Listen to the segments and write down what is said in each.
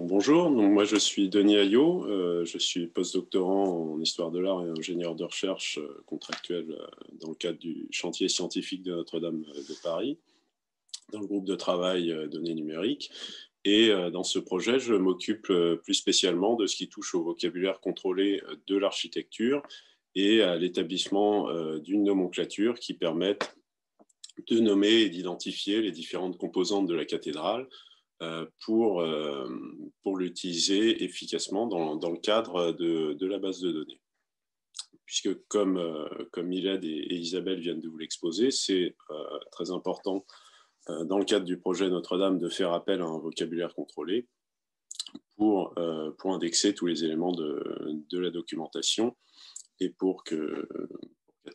Bonjour, donc moi je suis Denis Ayot, je suis postdoctorant en histoire de l'art et ingénieur de recherche contractuel dans le cadre du chantier scientifique de Notre-Dame de Paris, dans le groupe de travail données numériques. Et dans ce projet, je m'occupe plus spécialement de ce qui touche au vocabulaire contrôlé de l'architecture et à l'établissement d'une nomenclature qui permette de nommer et d'identifier les différentes composantes de la cathédrale pour l'utiliser efficacement dans le cadre de la base de données. Puisque comme Milad et Isabelle viennent de vous l'exposer, c'est très important dans le cadre du projet Notre-Dame de faire appel à un vocabulaire contrôlé pour indexer tous les éléments de la documentation et pour qu'à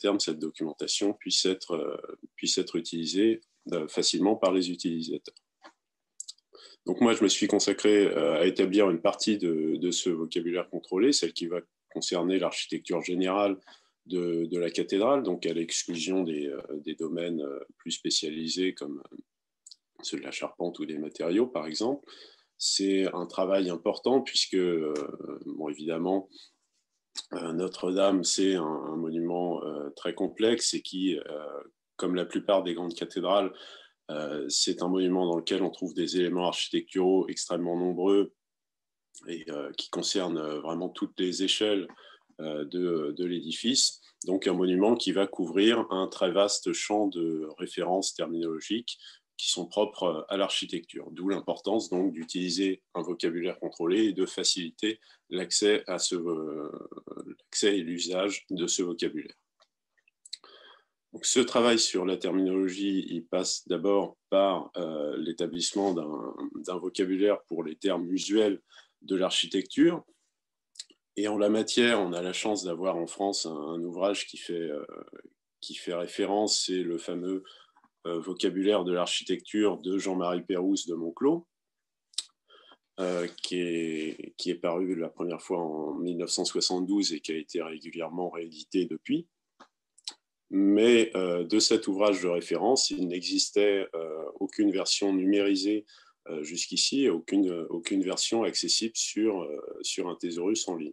terme, cette documentation puisse être utilisée facilement par les utilisateurs. Donc moi, je me suis consacré à établir une partie de ce vocabulaire contrôlé, celle qui va concerner l'architecture générale de la cathédrale, donc à l'exclusion des domaines plus spécialisés comme ceux de la charpente ou des matériaux, par exemple. C'est un travail important puisque, bon, évidemment, Notre-Dame, c'est un monument très complexe et qui, comme la plupart des grandes cathédrales, c'est un monument dans lequel on trouve des éléments architecturaux extrêmement nombreux et qui concernent vraiment toutes les échelles de l'édifice. Donc un monument qui va couvrir un très vaste champ de références terminologiques qui sont propres à l'architecture, d'où l'importance donc d'utiliser un vocabulaire contrôlé et de faciliter l'accès et l'usage de ce vocabulaire. Donc, ce travail sur la terminologie, il passe d'abord par l'établissement d'un vocabulaire pour les termes usuels de l'architecture. Et en la matière, on a la chance d'avoir en France un ouvrage qui fait référence, c'est le fameux vocabulaire de l'architecture de Jean-Marie Pérouse de Monclos, qui est paru la première fois en 1972 et qui a été régulièrement réédité depuis. Mais de cet ouvrage de référence, il n'existait aucune version numérisée jusqu'ici et aucune version accessible sur un thésaurus en ligne.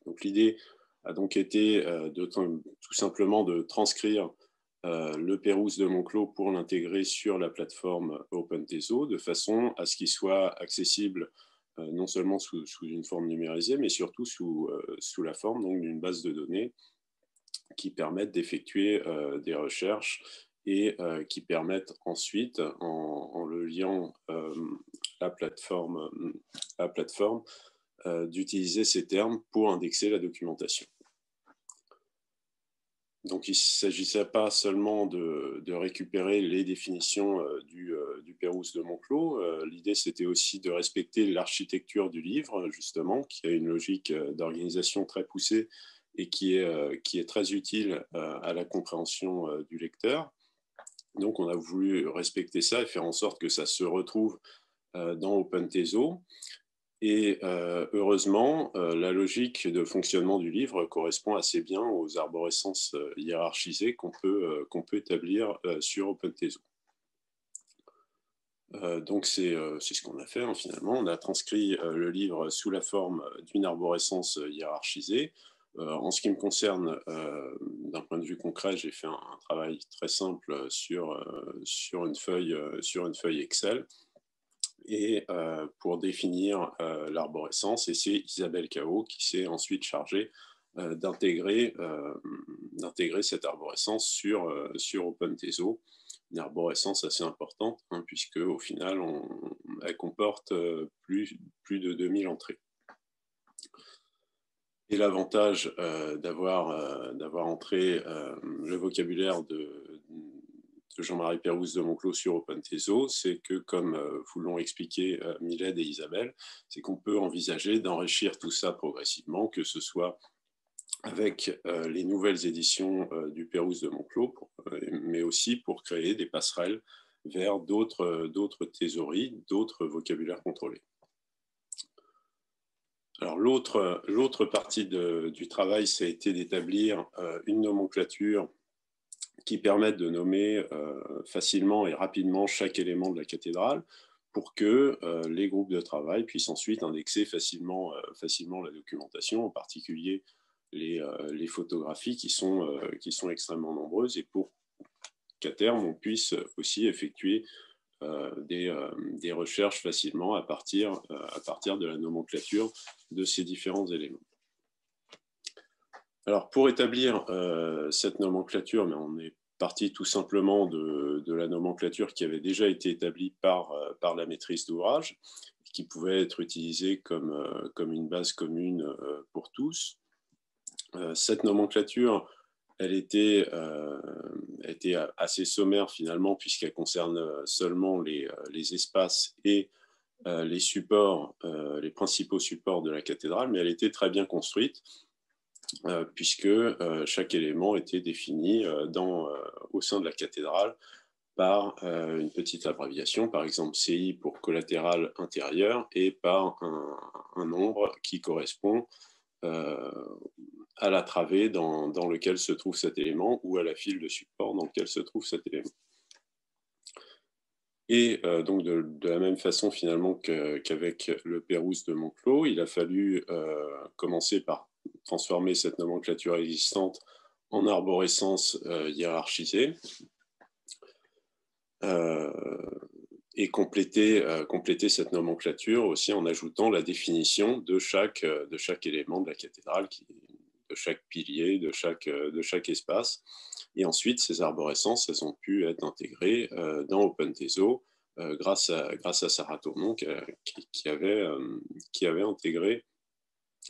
Donc l'idée a donc été tout simplement de transcrire le Pérouse de Monclos pour l'intégrer sur la plateforme OpenTeso de façon à ce qu'il soit accessible non seulement sous une forme numérisée, mais surtout sous la forme d'une base de données qui permettent d'effectuer des recherches et qui permettent ensuite, en le liant la plateforme d'utiliser ces termes pour indexer la documentation. Donc, il ne s'agissait pas seulement de récupérer les définitions du Pérouse de Monclos. L'idée, c'était aussi de respecter l'architecture du livre, justement, qui a une logique d'organisation très poussée et qui est très utile à la compréhension du lecteur. Donc, on a voulu respecter ça et faire en sorte que ça se retrouve dans OpenTeso. Et heureusement, la logique de fonctionnement du livre correspond assez bien aux arborescences hiérarchisées qu'on peut établir sur OpenTeso. Donc c'est ce qu'on a fait finalement. On a transcrit le livre sous la forme d'une arborescence hiérarchisée. En ce qui me concerne, d'un point de vue concret, j'ai fait un travail très simple sur une feuille Excel. Et pour définir l'arborescence, et c'est Isabelle Cao qui s'est ensuite chargée d'intégrer cette arborescence sur OpenTeso, une arborescence assez importante, hein, puisque au final, elle comporte plus de 2000 entrées. Et l'avantage d'avoir entré le vocabulaire de Jean-Marie Pérouse de Monclos sur OpenTeso, c'est que, comme vous l'ont expliqué Milad et Isabelle, c'est qu'on peut envisager d'enrichir tout ça progressivement, que ce soit avec les nouvelles éditions du Pérouse de Monclos, mais aussi pour créer des passerelles vers d'autres thésauries, d'autres vocabulaires contrôlés. Alors l'autre partie du travail, ça a été d'établir une nomenclature qui permette de nommer facilement et rapidement chaque élément de la cathédrale pour que les groupes de travail puissent ensuite indexer facilement la documentation, en particulier les photographies qui sont extrêmement nombreuses, et pour qu'à terme, on puisse aussi effectuer des recherches facilement à partir de la nomenclature de ces différents éléments. Alors, pour établir cette nomenclature, mais on est parti tout simplement de la nomenclature qui avait déjà été établie par la maîtrise d'ouvrage, qui pouvait être utilisée comme une base commune pour tous. Cette nomenclature, elle était assez sommaire finalement, puisqu'elle concerne seulement les espaces et les supports, les principaux supports de la cathédrale, mais elle était très bien construite, puisque chaque élément était défini au sein de la cathédrale par une petite abréviation, par exemple CI pour collatéral intérieur, et par un nombre qui correspond à la travée dans lequel se trouve cet élément, ou à la file de support dans lequel se trouve cet élément. Et donc de la même façon finalement qu'avec le Pérouse de Monclos, il a fallu commencer par transformer cette nomenclature existante en arborescence hiérarchisée, et compléter cette nomenclature aussi en ajoutant la définition de chaque élément de la cathédrale, de chaque pilier, de chaque espace. Et ensuite, ces arborescences, elles ont pu être intégrées dans OpenTeso grâce à Sarah Tournon qui avait intégré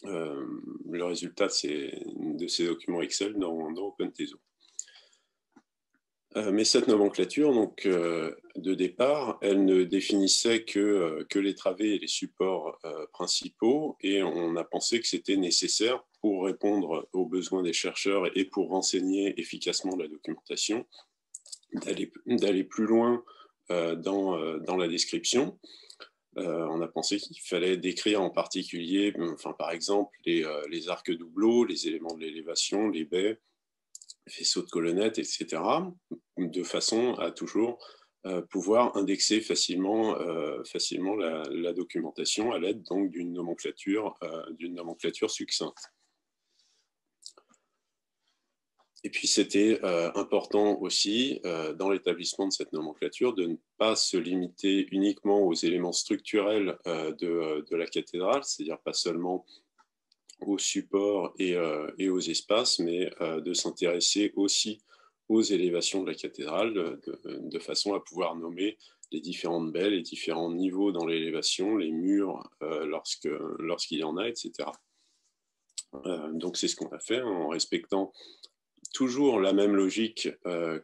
le résultat de ces documents Excel dans OpenTeso. Mais cette nomenclature, donc, de départ, elle ne définissait que les travées et les supports principaux, et on a pensé que c'était nécessaire pour répondre aux besoins des chercheurs et pour renseigner efficacement la documentation, d'aller plus loin dans la description. On a pensé qu'il fallait décrire en particulier, par exemple, les arcs doubleaux, les éléments de l'élévation, les baies, faisceaux de colonnettes, etc., de façon à toujours pouvoir indexer facilement la documentation à l'aide donc d'une nomenclature succincte. Et puis c'était important aussi dans l'établissement de cette nomenclature de ne pas se limiter uniquement aux éléments structurels de la cathédrale, c'est-à-dire pas seulement aux supports et aux espaces, mais de s'intéresser aussi aux élévations de la cathédrale, de façon à pouvoir nommer les différentes baies, les différents niveaux dans l'élévation, les murs lorsqu'il y en a, etc. Donc c'est ce qu'on a fait en respectant toujours la même logique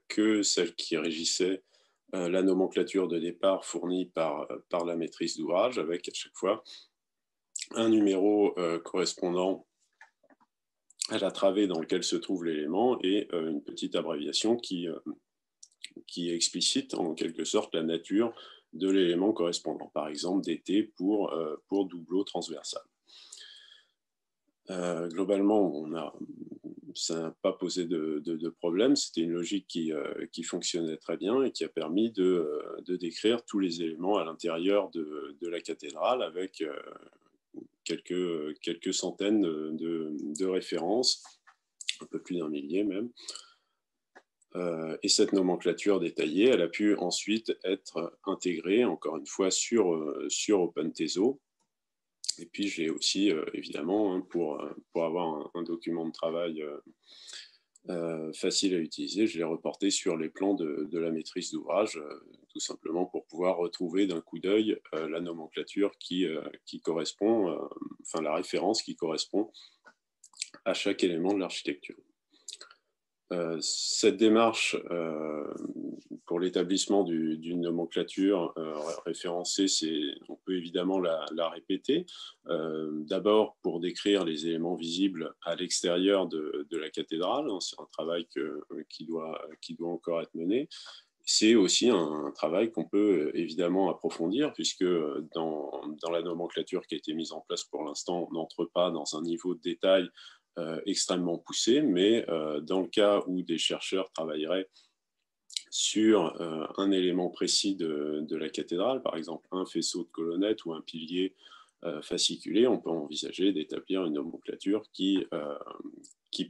que celle qui régissait la nomenclature de départ fournie par la maîtrise d'ouvrage, avec à chaque fois un numéro correspondant à la travée dans laquelle se trouve l'élément et une petite abréviation qui explicite en quelque sorte la nature de l'élément correspondant. Par exemple, DT pour doubleau transversal. Globalement, ça n'a pas posé de problème. C'était une logique qui fonctionnait très bien et qui a permis de décrire tous les éléments à l'intérieur de la cathédrale avec quelques centaines de références, un peu plus d'un millier même. Et cette nomenclature détaillée, elle a pu ensuite être intégrée, encore une fois, sur OpenTeso. Et puis, j'ai aussi, évidemment, pour avoir un document de travail facile à utiliser, je l'ai reporté sur les plans de la maîtrise d'ouvrage, tout simplement pour pouvoir retrouver d'un coup d'œil la nomenclature qui correspond, la référence qui correspond à chaque élément de l'architecture. Cette démarche pour l'établissement d'une nomenclature référencée, on peut évidemment la répéter. D'abord pour décrire les éléments visibles à l'extérieur de la cathédrale, hein, c'est un travail qui doit encore être mené. C'est aussi un travail qu'on peut évidemment approfondir, puisque dans la nomenclature qui a été mise en place pour l'instant, on n'entre pas dans un niveau de détail extrêmement poussé, mais dans le cas où des chercheurs travailleraient sur un élément précis de la cathédrale, par exemple un faisceau de colonnettes ou un pilier fasciculé, on peut envisager d'établir une nomenclature qui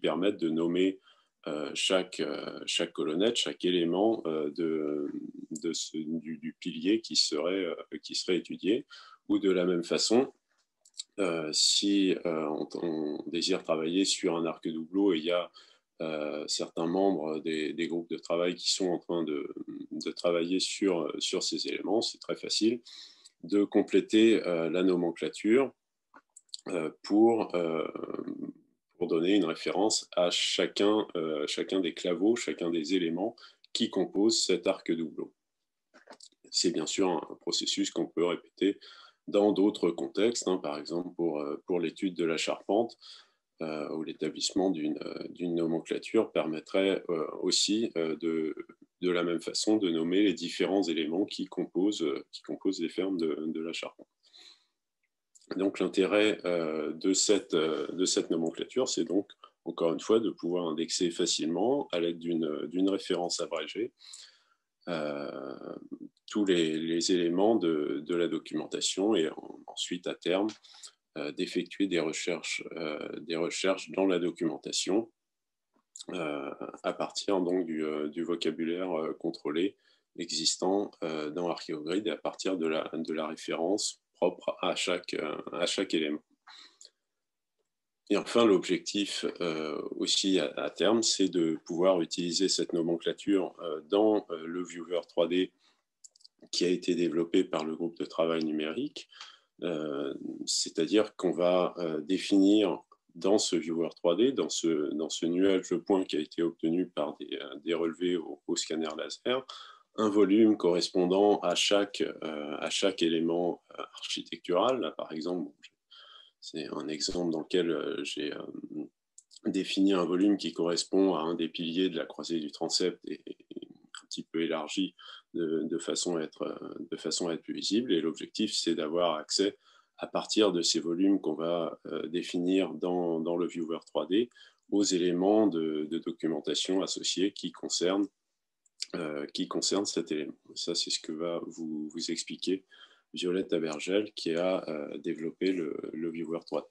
permette de nommer chaque colonnette, chaque élément du pilier qui serait étudié, ou de la même façon, si on désire travailler sur un arc doubleau et il y a certains membres des groupes de travail qui sont en train de travailler sur ces éléments, c'est très facile de compléter la nomenclature pour donner une référence à chacun des claveaux, chacun des éléments qui composent cet arc doubleau. C'est bien sûr un processus qu'on peut répéter dans d'autres contextes, hein, par exemple pour l'étude de la charpente, où l'établissement d'une nomenclature permettrait aussi de la même façon de nommer les différents éléments qui composent les fermes de la charpente. Donc l'intérêt de cette nomenclature, c'est donc encore une fois de pouvoir indexer facilement à l'aide d'une référence abrégée tous les éléments de la documentation et ensuite à terme d'effectuer des recherches dans la documentation à partir donc du vocabulaire contrôlé existant dans ArcheoGrid et à partir de la référence propre à chaque élément. Et enfin, l'objectif aussi à terme, c'est de pouvoir utiliser cette nomenclature dans le viewer 3D qui a été développé par le groupe de travail numérique. C'est-à-dire qu'on va définir dans ce viewer 3D, dans ce nuage de points qui a été obtenu par des relevés au scanner laser, un volume correspondant à chaque élément architectural. Là, par exemple, c'est un exemple dans lequel j'ai défini un volume qui correspond à un des piliers de la croisée du transept et un petit peu élargi de façon à être plus visible. Et l'objectif, c'est d'avoir accès à partir de ces volumes qu'on va définir dans le viewer 3D aux éléments de documentation associés qui concernent cet élément. Ça, c'est ce que va vous expliquer Violette Abergel, qui a développé le viewer 3D.